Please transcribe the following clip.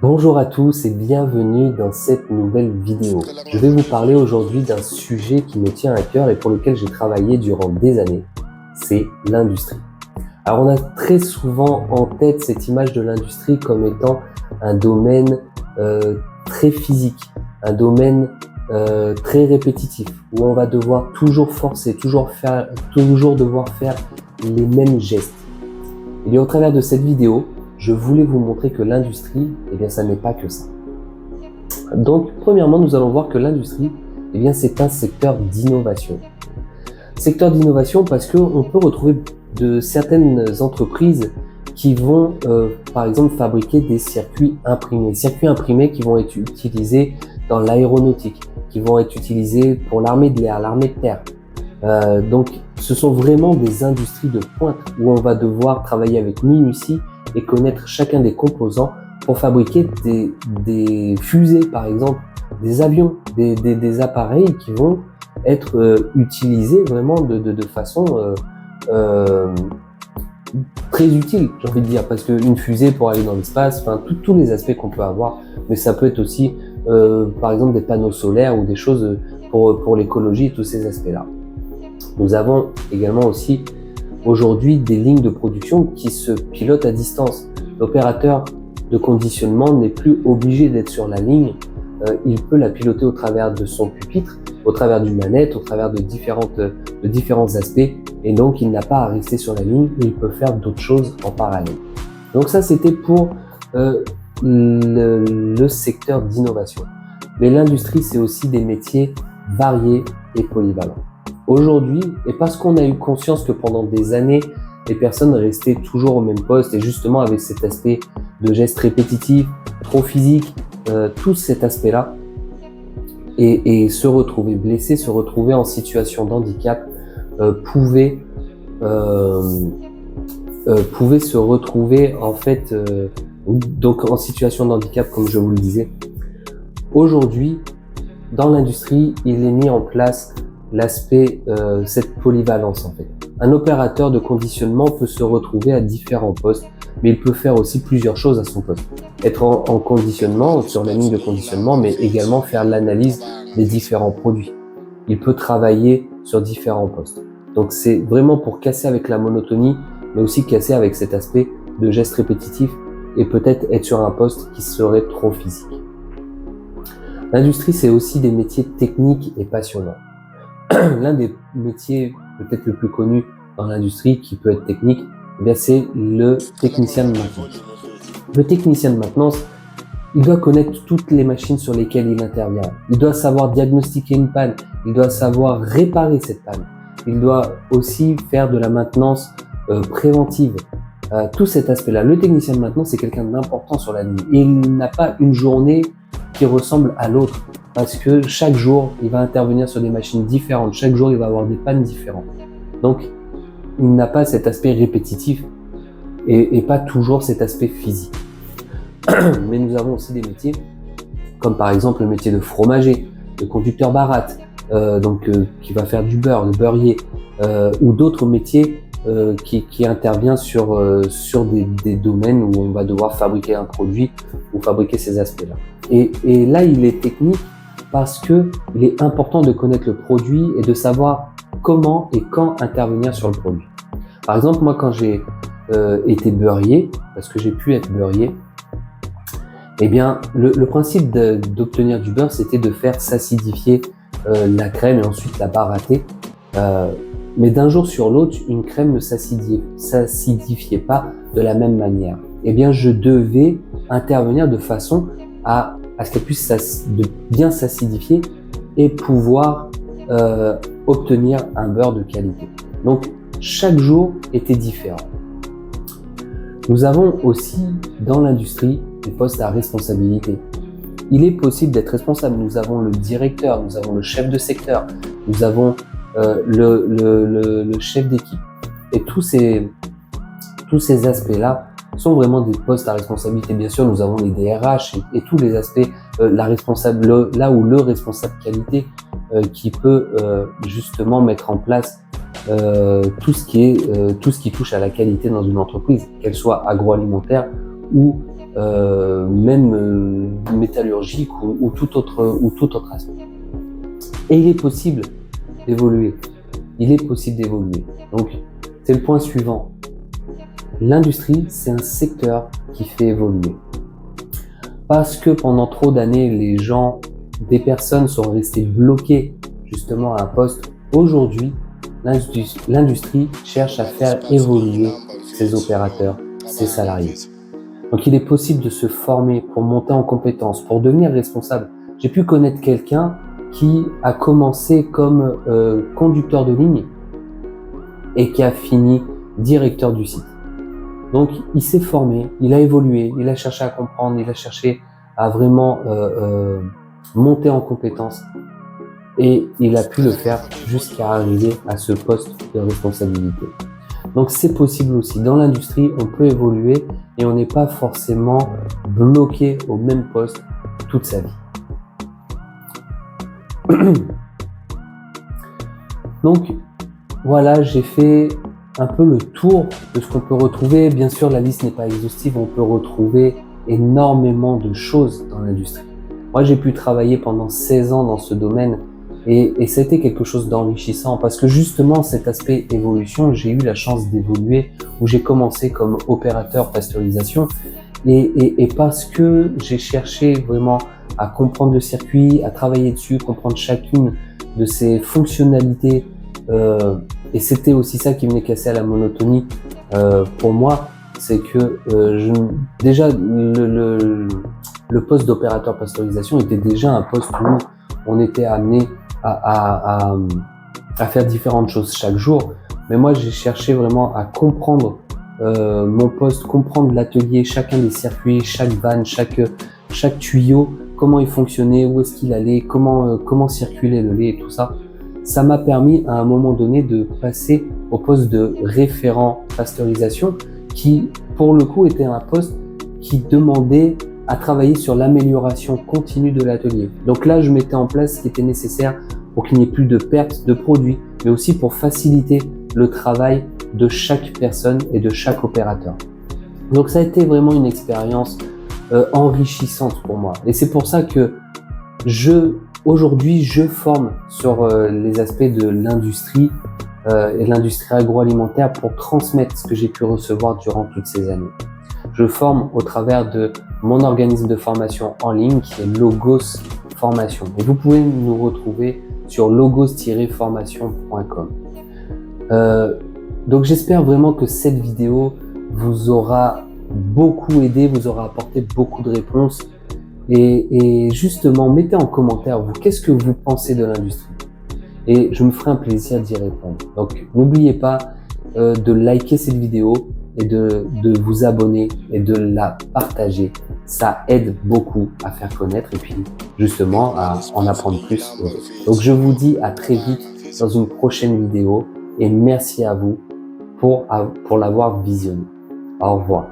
Bonjour à tous et bienvenue dans cette nouvelle vidéo. Je vais vous parler aujourd'hui d'un sujet qui me tient à cœur et pour lequel j'ai travaillé durant des années, c'est l'industrie. Alors on a très souvent en tête cette image de l'industrie comme étant un domaine très physique, un domaine très répétitif, où on va devoir toujours forcer, toujours devoir faire les mêmes gestes. Et bien au travers de cette vidéo, je voulais vous montrer que l'industrie, eh bien ça n'est pas que ça. Donc premièrement, nous allons voir que l'industrie, eh bien c'est un secteur d'innovation. Secteur d'innovation parce qu'on peut retrouver de certaines entreprises qui vont par exemple fabriquer des circuits imprimés qui vont être utilisés dans l'aéronautique, qui vont être utilisés pour l'armée de l'air, l'armée de terre. Donc ce sont vraiment des industries de pointe où on va devoir travailler avec minutie et connaître chacun des composants pour fabriquer des fusées par exemple, des avions, des appareils qui vont être utilisés vraiment de façon très utile, j'ai envie de dire, parce qu'une fusée pour aller dans l'espace, enfin tous les aspects qu'on peut avoir, mais ça peut être aussi par exemple des panneaux solaires ou des choses pour l'écologie, tous ces aspects-là. Nous avons également aussi aujourd'hui des lignes de production qui se pilotent à distance. L'opérateur de conditionnement n'est plus obligé d'être sur la ligne, il peut la piloter au travers de son pupitre, au travers d'une manette, au travers de différents aspects, et donc il n'a pas à rester sur la ligne, mais il peut faire d'autres choses en parallèle. Donc ça c'était pour le secteur d'innovation. Mais l'industrie c'est aussi des métiers variés et polyvalents. Aujourd'hui, et parce qu'on a eu conscience que pendant des années, les personnes restaient toujours au même poste et justement avec cet aspect de gestes répétitifs, trop physiques, tout cet aspect-là, et se retrouver blessé, se retrouver en situation de handicap, pouvait se retrouver en fait donc en situation de handicap comme je vous le disais. Aujourd'hui, dans l'industrie, il est mis en place l'aspect, cette polyvalence en fait. Un opérateur de conditionnement peut se retrouver à différents postes, mais il peut faire aussi plusieurs choses à son poste. Être en conditionnement, sur la ligne de conditionnement, mais également faire l'analyse des différents produits. Il peut travailler sur différents postes. Donc c'est vraiment pour casser avec la monotonie, mais aussi casser avec cet aspect de gestes répétitifs et peut-être être sur un poste qui serait trop physique. L'industrie, c'est aussi des métiers techniques et passionnants. L'un des métiers peut-être le plus connu dans l'industrie qui peut être technique, eh bien c'est le technicien de maintenance. Le technicien de maintenance, il doit connaître toutes les machines sur lesquelles il intervient. Il doit savoir diagnostiquer une panne, il doit savoir réparer cette panne. Il doit aussi faire de la maintenance préventive. Tout cet aspect-là. Le technicien de maintenance, c'est quelqu'un d'important sur la ligne. Et il n'a pas une journée qui ressemble à l'autre. Parce que chaque jour, il va intervenir sur des machines différentes. Chaque jour, il va avoir des pannes différentes. Donc, il n'a pas cet aspect répétitif et pas toujours cet aspect physique. Mais nous avons aussi des métiers, comme par exemple le métier de fromager, de conducteur baratte, qui va faire du beurre, de beurrier, ou d'autres métiers qui intervient sur des domaines où on va devoir fabriquer un produit ou fabriquer ces aspects-là. Et là, il est technique parce que il est important de connaître le produit et de savoir comment et quand intervenir sur le produit. Par exemple, moi, quand j'ai été beurrier, parce que j'ai pu être beurrier, eh bien, le principe d'obtenir du beurre, c'était de faire s'acidifier la crème et ensuite la baratter. Mais d'un jour sur l'autre, une crème ne s'acidifiait pas de la même manière. Eh bien, je devais intervenir de façon à ce qu'elle puisse bien s'acidifier et pouvoir obtenir un beurre de qualité. Donc, chaque jour était différent. Nous avons aussi dans l'industrie des postes à responsabilité. Il est possible d'être responsable. Nous avons le directeur, nous avons le chef de secteur, nous avons le chef d'équipe. Et tous ces aspects-là sont vraiment des postes à responsabilité. Bien sûr, nous avons les DRH et tous les aspects, là où le responsable qualité qui peut justement mettre en place tout ce qui touche à la qualité dans une entreprise, qu'elle soit agroalimentaire ou métallurgique ou tout autre aspect. Et il est possible d'évoluer. Il est possible d'évoluer. Donc, c'est le point suivant. L'industrie, c'est un secteur qui fait évoluer. Parce que pendant trop d'années, des personnes sont restées bloquées justement à un poste. Aujourd'hui, l'industrie cherche à faire évoluer ses opérateurs, ses salariés. Donc il est possible de se former pour monter en compétences, pour devenir responsable. J'ai pu connaître quelqu'un qui a commencé comme conducteur de ligne et qui a fini directeur du site. Donc il s'est formé, il a évolué, il a cherché à comprendre, il a cherché à vraiment monter en compétences et il a pu le faire jusqu'à arriver à ce poste de responsabilité. Donc c'est possible aussi. Dans l'industrie, on peut évoluer et on n'est pas forcément bloqué au même poste toute sa vie. Donc voilà, j'ai fait un peu le tour de ce qu'on peut retrouver. Bien sûr, la liste n'est pas exhaustive, on peut retrouver énormément de choses dans l'industrie. Moi, j'ai pu travailler pendant 16 ans dans ce domaine et c'était quelque chose d'enrichissant parce que justement, cet aspect évolution, j'ai eu la chance d'évoluer où j'ai commencé comme opérateur pasteurisation et parce que j'ai cherché vraiment à comprendre le circuit, à travailler dessus, comprendre chacune de ses fonctionnalités et c'était aussi ça qui venait casser à la monotonie pour moi, c'est que déjà le poste d'opérateur pasteurisation était déjà un poste où on était amené à faire différentes choses chaque jour. Mais moi, j'ai cherché vraiment à comprendre mon poste, comprendre l'atelier, chacun des circuits, chaque vanne, chaque tuyau, comment il fonctionnait, où est-ce qu'il allait, comment circulait le lait et tout ça. Ça m'a permis à un moment donné de passer au poste de référent pasteurisation qui, pour le coup, était un poste qui demandait à travailler sur l'amélioration continue de l'atelier. Donc là, je mettais en place ce qui était nécessaire pour qu'il n'y ait plus de perte de produits, mais aussi pour faciliter le travail de chaque personne et de chaque opérateur. Donc ça a été vraiment une expérience enrichissante pour moi. Et c'est pour ça que aujourd'hui, je forme sur les aspects de l'industrie et l'industrie agroalimentaire pour transmettre ce que j'ai pu recevoir durant toutes ces années. Je forme au travers de mon organisme de formation en ligne qui est Logos Formation. Et vous pouvez nous retrouver sur logos-formation.com. Donc j'espère vraiment que cette vidéo vous aura beaucoup aidé, vous aura apporté beaucoup de réponses. Et justement, mettez en commentaire, vous, qu'est-ce que vous pensez de l'industrie? Et je me ferai un plaisir d'y répondre. Donc n'oubliez pas de liker cette vidéo et de vous abonner et de la partager. Ça aide beaucoup à faire connaître et puis justement à en apprendre plus. Donc je vous dis à très vite dans une prochaine vidéo et merci à vous pour l'avoir visionné. Au revoir.